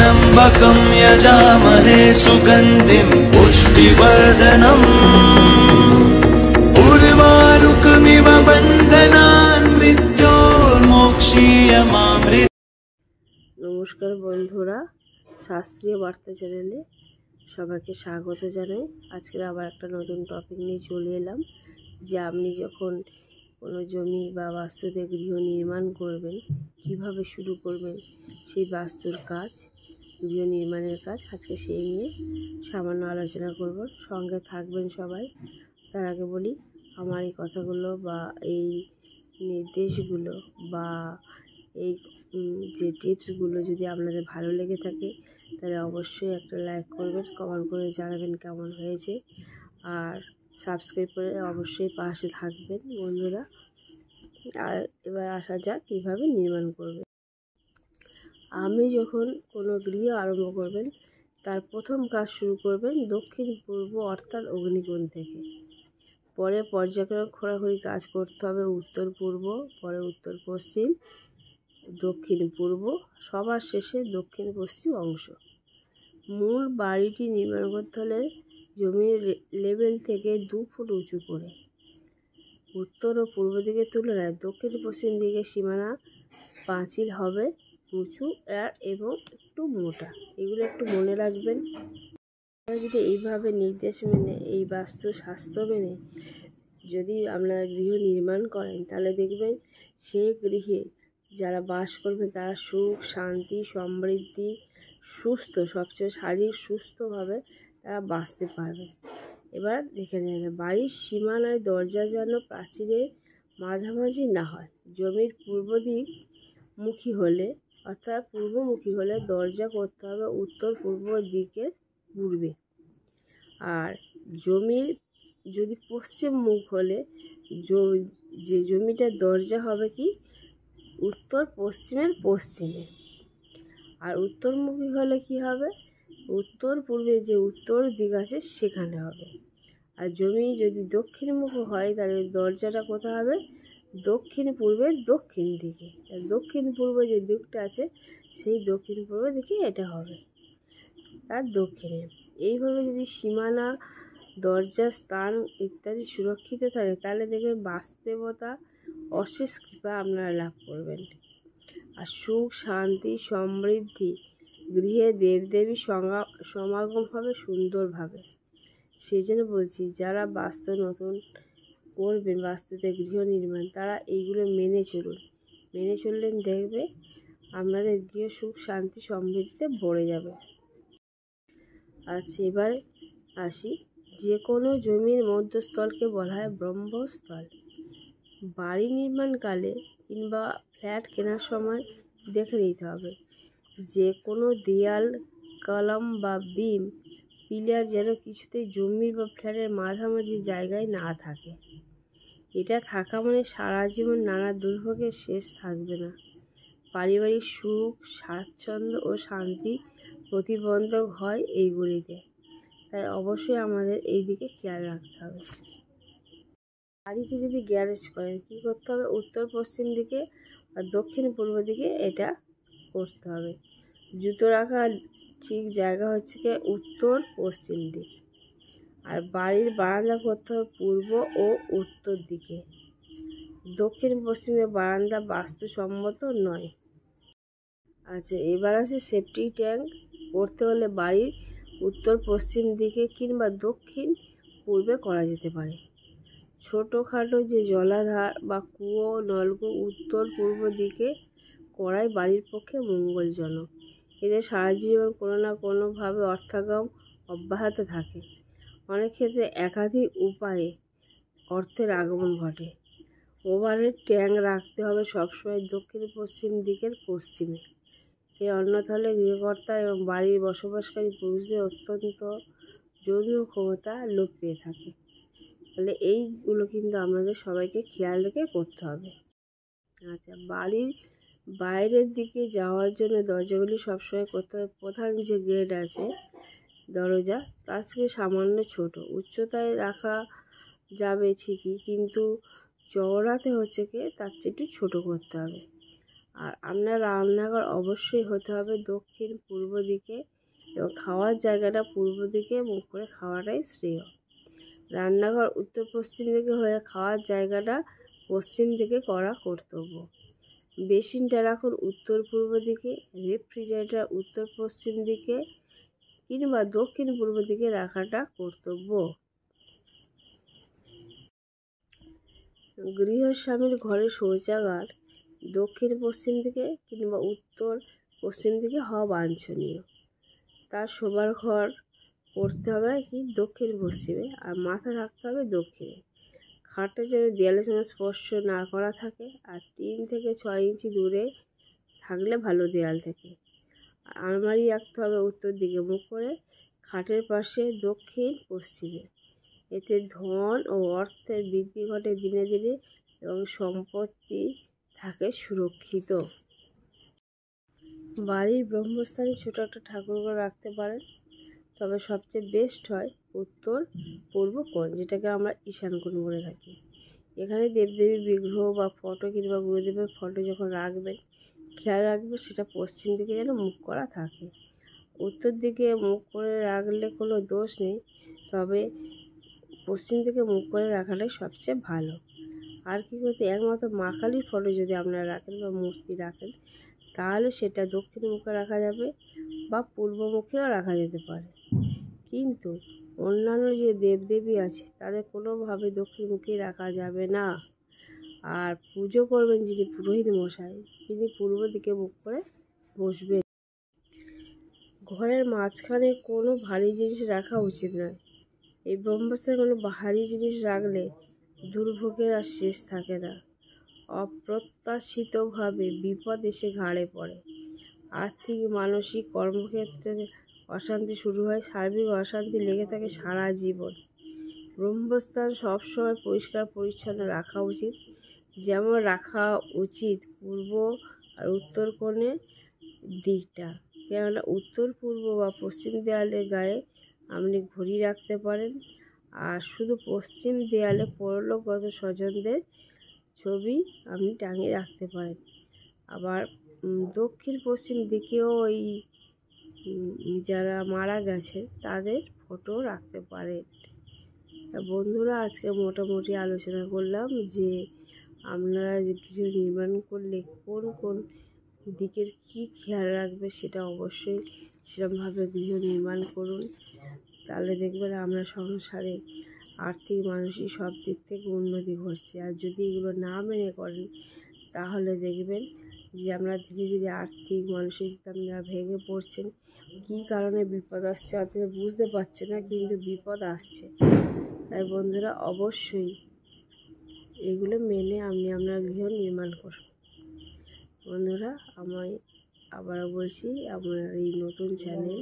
त्र्यम्बकं यजामहे सुगन्धिं पुष्टिवर्धनम् उर्वारुकमिव बन्धनान् मृत्योर्मोक्षीयमामृत। নমস্কার বন্ধুরা, শাস্ত্রীয় বার্তা চ্যানেলে সবাইকে স্বাগত জানাই। আজকে আবার একটা নতুন টপিক নিয়ে চলে এলাম যে আপনি যখন কোনো জমি বা বাস্তুতে গৃহ নির্মাণ করবেন কিভাবে শুরু করবেন সেই বাস্তুর কাজ, গৃহ নির্মাণের কাজ। আজকে সেই নিয়ে সামান্য আলোচনা করব, সঙ্গে থাকবেন সবাই। তার আগে বলি, আমার এই কথাগুলো বা এই নির্দেশগুলো বা এই যে টিপসগুলো যদি আপনাদের ভালো লেগে থাকে তাহলে অবশ্যই একটা লাইক করবেন, কমেন্ট করে জানাবেন কেমন হয়েছে, আর সাবস্ক্রাইব করে অবশ্যই পাশে থাকবেন বন্ধুরা। আর এবার আসা যাক কীভাবে নির্মাণ করবেন। আপনি যখন কোনো গৃহ আরম্ভ করবেন তার প্রথম কাজ শুরু করবেন দক্ষিণ পূর্ব অর্থাৎ অগ্নিকোণ থেকে। পরে পর্যায়ক্রমে খোঁড়াখুড়ি কাজ করতে হবে উত্তর পূর্ব, পরে উত্তর পশ্চিম, দক্ষিণ পূর্ব, সবার শেষে দক্ষিণ পশ্চিম অংশ। মূল বাড়িটি নির্মাণ করতে হলে জমির লেভেল থেকে 2 ফুট উঁচু করে। উত্তর ও পূর্ব দিকের তুলনায় দক্ষিণ পশ্চিম দিকে সীমানা পাঁচিল হবে উঁচু এবং একটু মোটা। এগুলো একটু মনে রাখবেন। যদি এইভাবে নির্দেশ মেনে, এই বাস্তুশাস্ত্র মেনে যদি আপনারা গৃহ নির্মাণ করেন তাহলে দেখবেন সেই গৃহে যারা বাস করবে তারা সুখ, শান্তি, সমৃদ্ধি, সুস্থ, সবচেয়ে শারীরিক সুস্থভাবে তারা বাঁচতে পারবে। এবার দেখে নেন, বাড়ির সীমানায় দরজা যেন প্রাচীরের মাঝামাঝি না হয়। জমির পূর্ব দিক মুখী হলে অর্থাৎ পূর্বমুখী হলে দরজা করতে হবে উত্তর পূর্ব দিকের পূর্বে। আর জমির যদি পশ্চিম মুখ হলে যে জমিটার দরজা হবে কি উত্তর পশ্চিমের পশ্চিমে। আর উত্তরমুখী হলে কি হবে উত্তর পূর্বে যে উত্তর দিক আছে সেখানে হবে। আর জমি যদি দক্ষিণমুখী হয় তাহলে দরজাটা কোথায় হবে দক্ষিণ পূর্বের দক্ষিণ দিকে। দক্ষিণ পূর্ব যে দিকটা আছে সেই দক্ষিণ পূর্ব দিকে এটা হবে তার দক্ষিণে। এইভাবে যদি সীমানা, দরজা, স্থান ইত্যাদি সুরক্ষিত থাকে তাহলে দেখবেন বাস্তবতা অশেষ কৃপা আপনারা লাভ করবেন। আর সুখ, শান্তি, সমৃদ্ধি, গৃহে দেবদেবী সমাগম হবে সুন্দরভাবে। সেই জন্য বলছি, যারা বাস্তু নতুন করবেন, বাস্তুতে গৃহ নির্মাণ, তারা এইগুলো মেনে চলুন। মেনে চললেন দেখবে আপনাদের গৃহ সুখ, শান্তি, সমৃদ্ধিতে ভরে যাবে। আচ্ছা, এবার আসি, যে কোনো জমির মধ্যস্থলকে বলা হয় ব্রহ্মস্থল। বাড়ি নির্মাণকালে কিংবা ফ্ল্যাট কেনার সময় দেখে নিতে হবে যে কোনো দেয়াল, কলাম বা বিম, পিলার যেন কিছুতেই জমি বা ফ্ল্যাটের মাঝামাঝি জায়গায় না থাকে। এটা থাকা মানে সারা জীবন নানা দুর্ভোগের শেষ থাকবে না। পারিবারিক সুখ, স্বাচ্ছন্দ্য ও শান্তি প্রতিবন্ধক হয় এইগুলিতে। তাই অবশ্যই আমাদের এই দিকে খেয়াল রাখতে হবে। বাড়িতে যদি গ্যারেজ করেন কী করতে হবে উত্তর পশ্চিম দিকে আর দক্ষিণ পূর্ব দিকে এটা করতে হবে। জুতো রাখার ঠিক জায়গা হচ্ছে কি উত্তর পশ্চিম দিক। আর বাড়ির বারান্দা করতে হবে পূর্ব ও উত্তর দিকে। দক্ষিণ পশ্চিমে বারান্দা বাস্তুসম্মত নয়। আচ্ছা, এবার আছে সেপটিক ট্যাঙ্ক করতে হলে বাড়ির উত্তর পশ্চিম দিকে কিংবা দক্ষিণ পূর্বে করা যেতে পারে। ছোটোখাটো যে জলাধার বা কুয়ো, নলকূপ উত্তর পূর্ব দিকে করাই বাড়ির পক্ষে মঙ্গলজনক। এতে সারা জীবন কোনো না কোনোভাবে অর্থাগম অব্যাহত থাকে। অনেক ক্ষেত্রে একাধিক উপায়ে অর্থের আগমন ঘটে। ওভারের ট্যাঙ্ক রাখতে হবে সবসময় দক্ষিণ পশ্চিম দিকের পশ্চিমে। এর অন্যথা হলে গৃহকর্তা এবং বাড়ির বসবাসকারী পুরুষদের অত্যন্ত যৌন ক্ষমতা লোপ পেয়ে থাকে। তাহলে এইগুলো কিন্তু আমাদের সবাইকে খেয়াল রেখে করতে হবে। আচ্ছা, বাড়ির বাইরের দিকে যাওয়ার জন্য দরজাগুলি সবসময় করতে হবে প্রধান যে গেট আছে দরজা তার থেকে সামান্য ছোট। উচ্চতায় রাখা যাবে ঠিকই, কিন্তু চওড়াতে হচ্ছে কি তার চেয়ে একটু ছোটো করতে হবে। আর আপনার রান্নাঘর অবশ্যই হতে হবে দক্ষিণ পূর্ব দিকে এবং খাওয়ার জায়গাটা পূর্ব দিকে মুখ করে খাওয়াটাই শ্রেয়। রান্নাঘর উত্তর পশ্চিম দিকে হয়ে খাওয়ার জায়গাটা পশ্চিম দিকে করা কর্তব্য। বেসিনটা রাখুন উত্তর পূর্ব দিকে, রেফ্রিজারেটর উত্তর পশ্চিম দিকে কিংবা দক্ষিণ পূর্ব দিকে রাখাটা কর্তব্য। গৃহস্বামীর ঘরে শৌচাগার দক্ষিণ পশ্চিম দিকে কিংবা উত্তর পশ্চিম দিকে হওয়া বাঞ্ছনীয়। তার শোবার ঘর করতে হবে কি দক্ষিণ পশ্চিমে, আর মাথা রাখতে হবে দক্ষিণে। খাটের যেন দেয়ালের সঙ্গে স্পর্শ না করা থাকে, আর 3 থেকে 6 ইঞ্চি দূরে থাকলে ভালো দেয়াল থেকে। আলমারি রাখতে হবে উত্তর দিকে মুখ করে, খাটের পাশে দক্ষিণ পশ্চিমে। এতে ধন ও অর্থের বৃদ্ধি ঘটে দিনে দিনে এবং সম্পত্তি থাকে সুরক্ষিত। বাড়ির ব্রহ্মস্থানে ছোটো একটা ঠাকুরঘর রাখতে পারেন, তবে সবচেয়ে বেস্ট হয় উত্তর পূর্ব কোণ, যেটাকে আমরা ঈশান কোণ বলে থাকি। এখানে দেবদেবীর বিগ্রহ বা ফটো কিংবা গুরুদেবের ফটো যখন রাখবেন খেয়াল রাখবেন সেটা পশ্চিম দিকে যেন মুখ করা থাকে। উত্তর দিকে মুখ করে রাখলে কোনো দোষ নেই, তবে পশ্চিম দিকে মুখ করে রাখাটাই সবচেয়ে ভালো। আর কি করতে, একমাত্র মা কালীর ফটো যদি আপনারা রাখেন বা মূর্তি রাখেন তাহলে সেটা দক্ষিণ মুখে রাখা যাবে বা পূর্ব মুখেও রাখা যেতে পারে। কিন্তু অন্যান্য যে দেবদেবী আছে তাদের কোনোভাবে দক্ষিণ মুখে রাখা যাবে না। আর পুজো করবেন যিনি পুরোহিত মশাই, তিনি পূর্ব দিকে মুখ করে বসবেন। ঘরের মাঝখানে কোনো ভারী জিনিস রাখা উচিত নয়। এই ব্রহ্মস্থানে কোনো ভারী জিনিস রাখলে দুর্ভোগের আর শেষ থাকে না। অপ্রত্যাশিতভাবে বিপদ এসে ঘাড়ে পড়ে। আর্থিক মানসিক কর্মক্ষেত্রে অশান্তি শুরু হয়, সার্বিক অশান্তি লেগে থাকে সারা জীবন। ব্রহ্মস্থান সবসময় পরিষ্কার পরিচ্ছন্ন রাখা উচিত, যেমন রাখা উচিত পূর্ব আর উত্তর কোণের দিকটা। কেননা উত্তর পূর্ব বা পশ্চিম দেয়ালের গায়ে আপনি ঘড়ি রাখতে পারেন, আর শুধু পশ্চিম দেয়ালে পরলোকগত স্বজনদের ছবি আপনি টাঙিয়ে রাখতে পারেন। আবার দক্ষিণ পশ্চিম দিকেও ওই যারা মারা গেছে তাদের ফটো রাখতে পারেন। বন্ধুরা, আজকে মোটামুটি আলোচনা করলাম যে আপনারা গৃহ নির্মাণ করলে কোন কোন দিকের কি খেয়াল রাখবে, সেটা অবশ্যই সেরকমভাবে গৃহ নির্মাণ করুন। তাহলে দেখবেন আপনার সংসারে আর্থিক মানসিক সব দিক থেকে উন্নতি ঘটছে। আর যদি এগুলো না মেনে করেন তাহলে দেখবেন যে আমরা ধীরে ধীরে আর্থিক মানসিক আপনারা ভেঙে পড়ছেন। কী কারণে বিপদ আসছে অথচ বুঝতে পারছে না, কিন্তু বিপদ আসছে। তাই বন্ধুরা, অবশ্যই এগুলো মেনে আপনি আপনার গৃহ নির্মাণ করুন। বন্ধুরা, আমায় আবারও বলছি, আপনার এই নতুন চ্যানেল,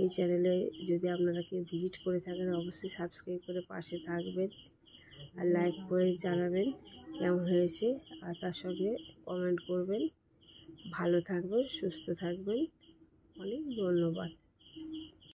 এই চ্যানেলে যদি আপনারা কেউ ভিজিট করে থাকেন অবশ্যই সাবস্ক্রাইব করে পাশে থাকবেন আর লাইক করে জানাবেন কেমন হয়েছে, আর তার সঙ্গে কমেন্ট করবেন। ভালো থাকবেন, সুস্থ থাকবেন। অনেক ধন্যবাদ।